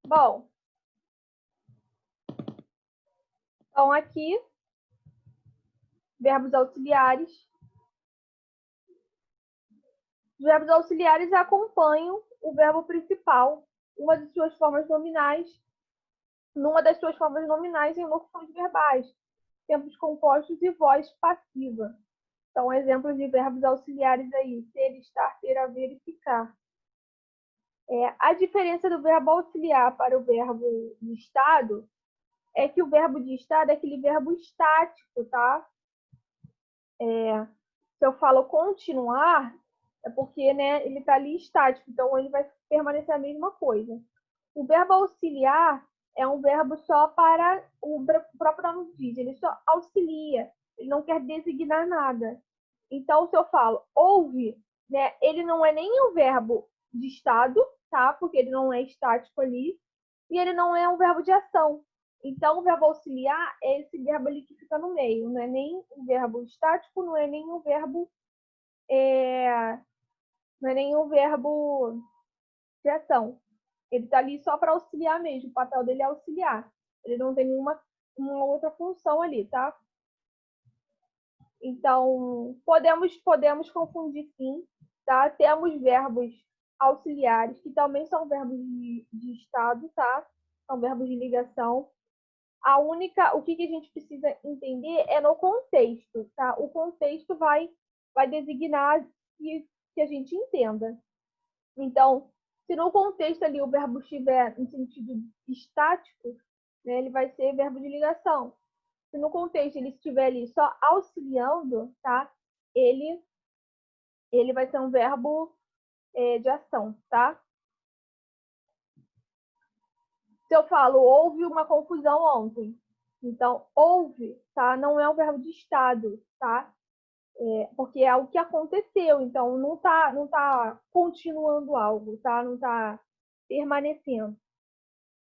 Bom, então aqui, verbos auxiliares. Os verbos auxiliares acompanham o verbo principal, numa das suas formas nominais em locuções verbais, tempos compostos e voz passiva. Então, exemplos de verbos auxiliares aí: ser, estar, ter, haver e ficar. A diferença do verbo auxiliar para o verbo de estado é que o verbo de estado é aquele verbo estático, tá? Se eu falo continuar, é porque, né, ele está ali estático, então ele vai permanecer a mesma coisa. O verbo auxiliar é um verbo só para o próprio nome diz, ele só auxilia, ele não quer designar nada. Então, se eu falo ouve, né, ele não é nem um verbo de estado, tá? Porque ele não é estático ali, e ele não é um verbo de ação. Então, o verbo auxiliar é esse verbo ali que fica no meio, não é nem um verbo estático, não é nem um verbo não é nenhum verbo de ação. Ele está ali só para auxiliar mesmo. O papel dele é auxiliar. Ele não tem nenhuma uma outra função ali, tá? Então, podemos confundir sim, tá? Temos verbos auxiliares, que também são verbos de estado, tá? São verbos de ligação. O que a gente precisa entender é no contexto, tá? O contexto vai designar que a gente entenda. Então, se no contexto ali o verbo estiver em sentido estático, né, ele vai ser verbo de ligação. Se no contexto ele estiver ali só auxiliando, tá? Ele vai ser um verbo de ação, tá? Se eu falo houve uma confusão ontem, então houve, tá? Não é um verbo de estado, tá? Porque é o que aconteceu, então não tá continuando algo, tá? Não tá permanecendo.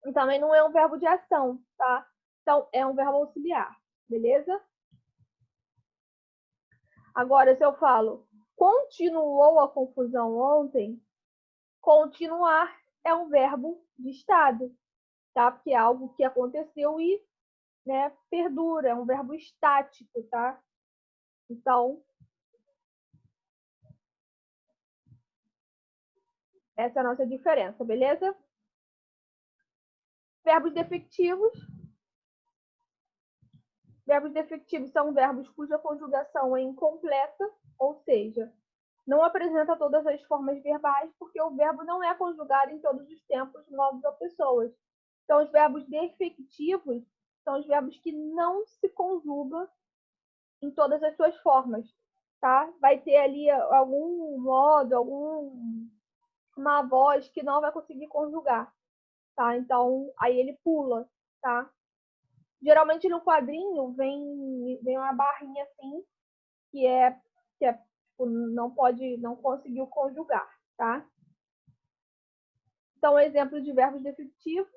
E também não é um verbo de ação, tá? Então, é um verbo auxiliar, beleza? Agora, se eu falo continuou a confusão ontem, continuar é um verbo de estado, tá? Porque é algo que aconteceu e, né, perdura, é um verbo estático, tá? Então, essa é a nossa diferença, beleza? Verbos definitivos. Verbos definitivos são verbos cuja conjugação é incompleta, ou seja, não apresenta todas as formas verbais, porque o verbo não é conjugado em todos os tempos, modos ou pessoas. Então, os verbos definitivos são os verbos que não se conjugam em todas as suas formas, tá? Vai ter ali algum modo, uma voz que não vai conseguir conjugar, tá? Então, aí ele pula, tá? Geralmente no quadrinho vem uma barrinha assim, que é tipo, não conseguiu conjugar, tá? Então, exemplos de verbos definitivos: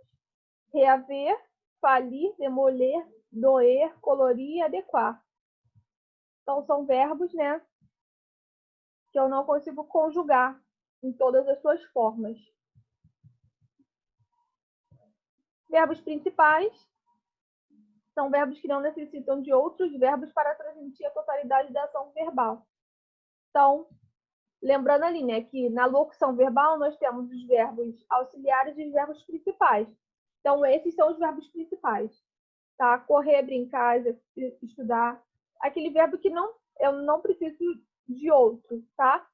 reaver, falir, demoler, doer, colorir e adequar. Então, são verbos, né, que eu não consigo conjugar em todas as suas formas. Verbos principais são verbos que não necessitam de outros verbos para transmitir a totalidade da ação verbal. Então, lembrando ali, né, que na locução verbal nós temos os verbos auxiliares e os verbos principais. Então, esses são os verbos principais, tá? Correr, brincar, estudar. Aquele verbo que eu não preciso de outro, tá?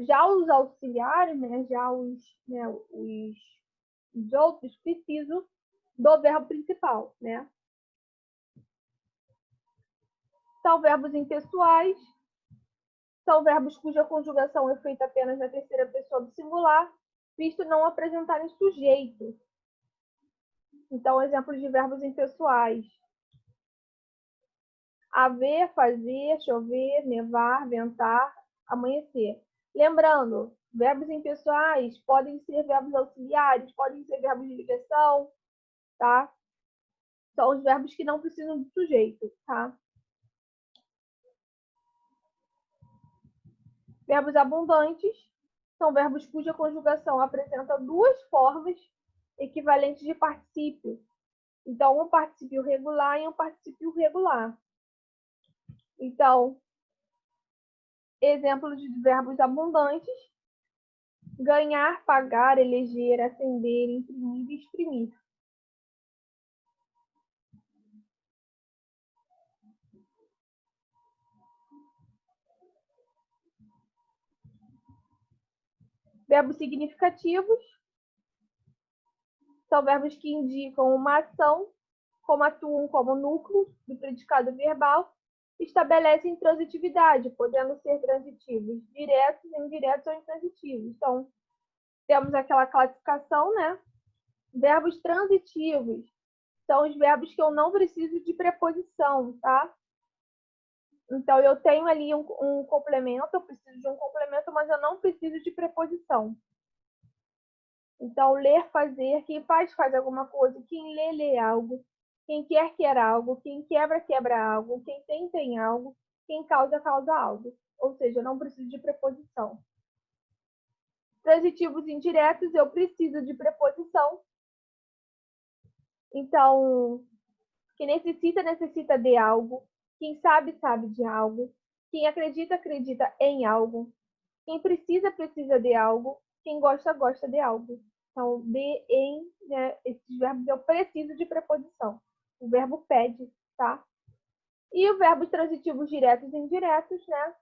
Já os auxiliares, né, os outros precisam do verbo principal, né? São verbos impessoais, são verbos cuja conjugação é feita apenas na terceira pessoa do singular, visto não apresentarem sujeito. Então, exemplos de verbos impessoais: haver, fazer, chover, nevar, ventar, amanhecer. Lembrando, verbos impessoais podem ser verbos auxiliares, podem ser verbos de ligação, tá? São os verbos que não precisam de sujeito, tá? Verbos abundantes são verbos cuja conjugação apresenta duas formas equivalentes de particípio. Então, um particípio regular e um particípio regular. Então, exemplo de verbos abundantes: ganhar, pagar, eleger, acender, imprimir e exprimir. Verbos significativos são verbos que indicam uma ação, como atuam como núcleo do predicado verbal, estabelecem transitividade, podendo ser transitivos diretos, indiretos ou intransitivos. Então, temos aquela classificação, né? Verbos transitivos são os verbos que eu não preciso de preposição, tá? Então, eu tenho ali um complemento, eu preciso de um complemento, mas eu não preciso de preposição. Então, ler, fazer, quem faz alguma coisa, quem lê algo, quem quer algo, quem quebra algo, quem tem algo, quem causa algo. Ou seja, eu não preciso de preposição. Transitivos indiretos, eu preciso de preposição. Então, quem necessita de algo. Quem sabe de algo. Quem acredita em algo. Quem precisa de algo. Quem gosta de algo. Então, de, em, né, esses verbos eu preciso de preposição. O verbo pede, tá? E os verbos transitivos diretos e indiretos, né?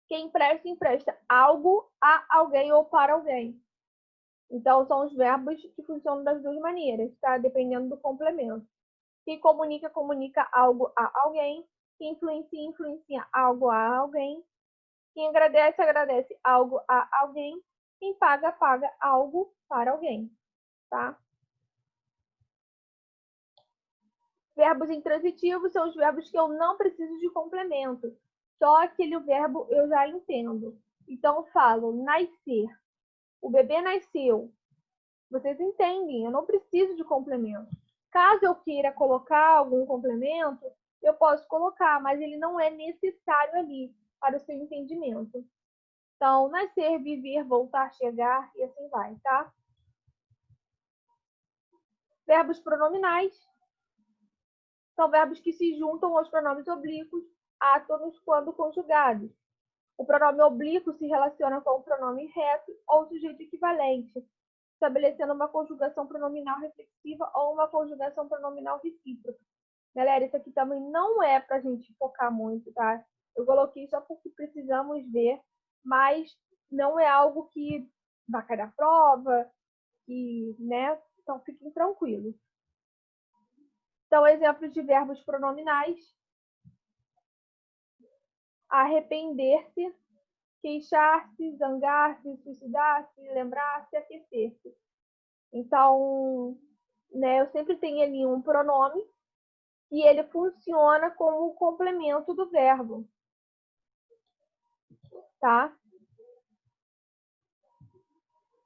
Quem empresta algo a alguém ou para alguém. Então, são os verbos que funcionam das duas maneiras, tá? Dependendo do complemento. Quem comunica algo a alguém. Quem influencia algo a alguém. Quem agradece algo a alguém. Quem paga algo para alguém, tá? Verbos intransitivos são os verbos que eu não preciso de complemento. Só aquele verbo eu já entendo. Então, eu falo nascer. O bebê nasceu. Vocês entendem, eu não preciso de complemento. Caso eu queira colocar algum complemento, eu posso colocar, mas ele não é necessário ali para o seu entendimento. Então, nascer, viver, voltar, chegar e assim vai, tá? Verbos pronominais são verbos que se juntam aos pronomes oblíquos, átonos, quando conjugados. O pronome oblíquo se relaciona com o pronome reto ou sujeito equivalente, estabelecendo uma conjugação pronominal reflexiva ou uma conjugação pronominal recíproca. Galera, isso aqui também não é para a gente focar muito, tá? Eu coloquei só porque precisamos ver, mas não é algo que vai cair da prova, que, né? Então, fiquem tranquilos. Então, exemplos de verbos pronominais: arrepender-se, queixar-se, zangar-se, suicidar-se, lembrar-se, aquecer-se. Então, né, eu sempre tenho ali um pronome e ele funciona como complemento do verbo, tá?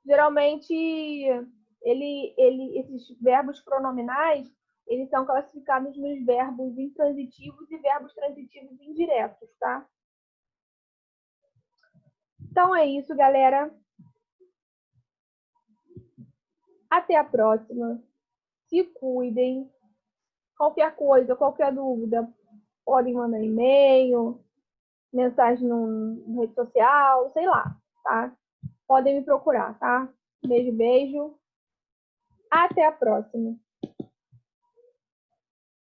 Geralmente, esses verbos pronominais, eles são classificados nos verbos intransitivos e verbos transitivos indiretos, tá? Então é isso, galera. Até a próxima. Se cuidem. Qualquer coisa, qualquer dúvida, podem mandar e-mail, mensagem no rede social, sei lá, tá? Podem me procurar, tá? Beijo, beijo. Até a próxima.